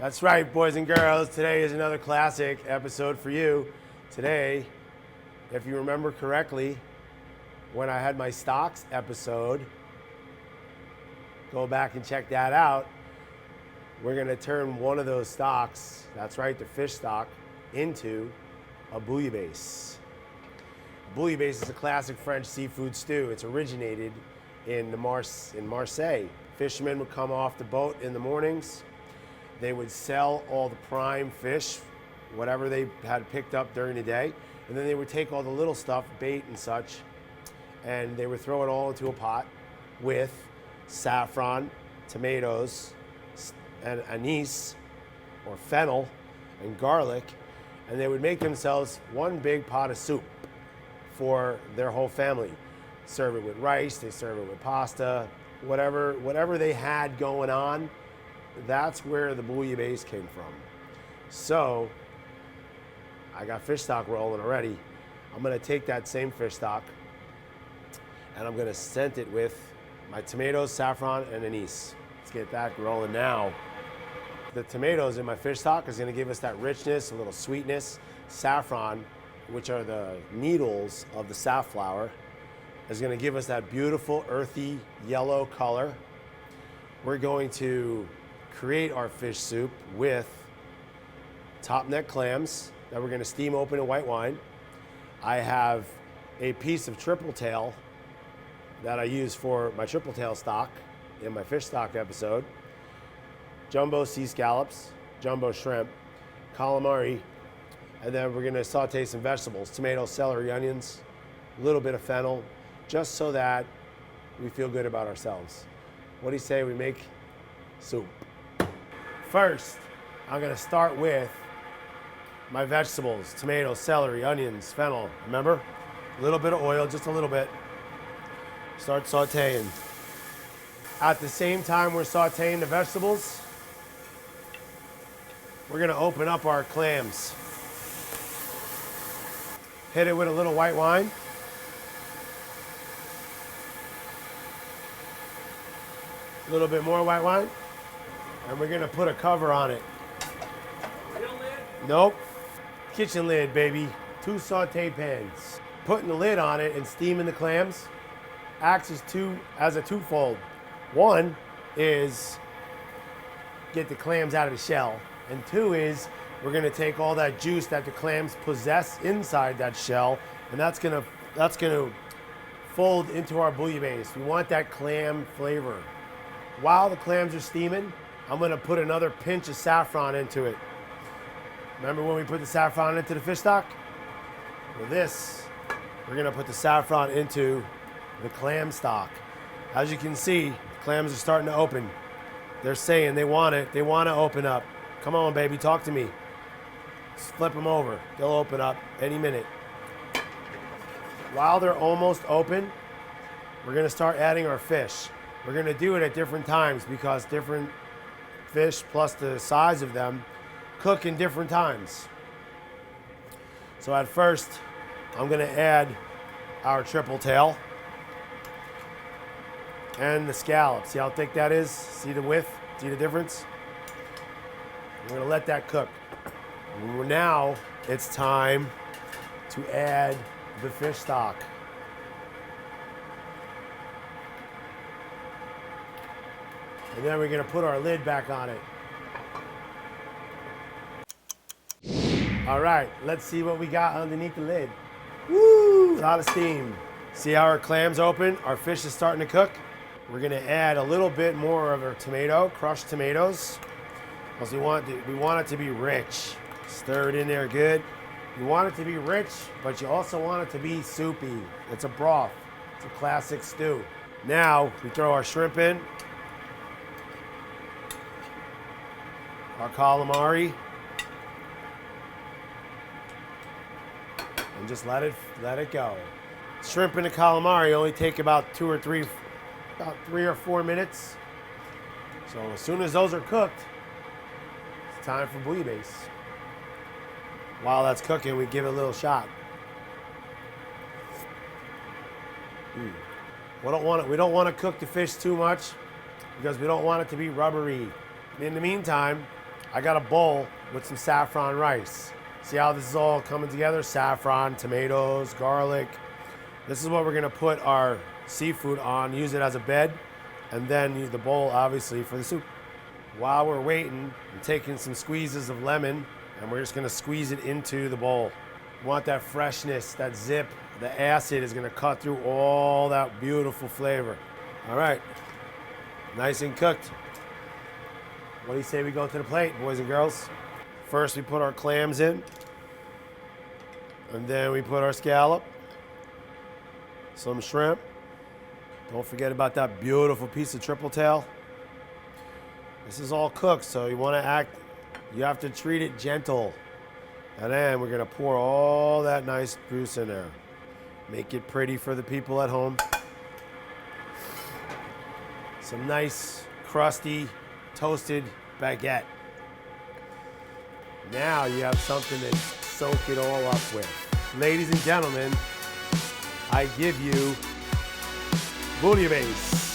That's right, boys and girls. Today is another classic episode for you. Today, if you remember correctly, when I had my stocks episode, go back and check that out. We're gonna turn one of those stocks, that's right, the fish stock, into a bouillabaisse. Bouillabaisse is a classic French seafood stew. It's originated in Marseille. Fishermen would come off the boat in the mornings. They would sell all the prime fish, whatever they had picked up during the day, and then they would take all the little stuff, bait and such, and they would throw it all into a pot with saffron, tomatoes, and anise, or fennel, and garlic, and they would make themselves one big pot of soup for their whole family. Serve it with rice, they serve it with pasta, whatever they had going on. That's where the bouillabaisse came from. So, I got fish stock rolling already. I'm gonna take that same fish stock and I'm gonna scent it with my tomatoes, saffron, and anise. Let's get that rolling now. The tomatoes in my fish stock is gonna give us that richness, a little sweetness. Saffron, which are the needles of the safflower, is gonna give us that beautiful earthy yellow color. We're going to create our fish soup with top neck clams that we're gonna steam open in white wine. I have a piece of triple tail that I use for my triple tail stock in my fish stock episode. Jumbo sea scallops, jumbo shrimp, calamari, and then we're gonna saute some vegetables, tomatoes, celery, onions, a little bit of fennel, just so that we feel good about ourselves. What do you say we make soup? First, I'm gonna start with my vegetables, tomatoes, celery, onions, fennel, remember? A little bit of oil, just a little bit. Start sauteing. At the same time we're sauteing the vegetables, we're gonna open up our clams. Hit it with a little white wine. A little bit more white wine. And we're gonna put a cover on it. Real lid? Nope. Kitchen lid, baby. 2 saute pans. Putting the lid on it and steaming the clams acts as a twofold. One is get the clams out of the shell. And 2 is we're gonna take all that juice that the clams possess inside that shell, and that's gonna fold into our bouillabaisse. We want that clam flavor. While the clams are steaming, I'm gonna put another pinch of saffron into it. Remember when we put the saffron into the fish stock? Well, we're gonna put the saffron into the clam stock. As you can see, the clams are starting to open. They're saying they want it, they wanna open up. Come on, baby, talk to me. Just flip them over, they'll open up any minute. While they're almost open, we're gonna start adding our fish. We're gonna do it at different times because different fish, plus the size of them, cook in different times. So at first, I'm gonna add our triple tail and the scallop. See how thick that is? See the width? See the difference? We're gonna let that cook. Now it's time to add the fish stock. And then we're gonna put our lid back on it. All right, let's see what we got underneath the lid. Woo, a lot of steam. See how our clams open? Our fish is starting to cook. We're gonna add a little bit more of our tomato, crushed tomatoes, because we want it to be rich. Stir it in there good. You want it to be rich, but you also want it to be soupy. It's a broth, it's a classic stew. Now, we throw our shrimp in, our calamari, and just let it go. Shrimp and the calamari only take about 3 or 4 minutes. So as soon as those are cooked, it's time for bouillabaisse. While that's cooking, we give it a little shot. We don't want to cook the fish too much because we don't want it to be rubbery. In the meantime, I got a bowl with some saffron rice. See how this is all coming together? Saffron, tomatoes, garlic. This is what we're gonna put our seafood on, use it as a bed, and then use the bowl, obviously, for the soup. While we're waiting, I'm taking some squeezes of lemon, and we're just gonna squeeze it into the bowl. You want that freshness, that zip, the acid is gonna cut through all that beautiful flavor. All right, nice and cooked. What do you say we go to the plate, boys and girls? First, we put our clams in, and then we put our scallop, some shrimp. Don't forget about that beautiful piece of triple tail. This is all cooked, so you have to treat it gentle. And then we're gonna pour all that nice juice in there. Make it pretty for the people at home. Some nice, crusty, toasted baguette. Now you have something to soak it all up with. Ladies and gentlemen, I give you Bouillabaisse.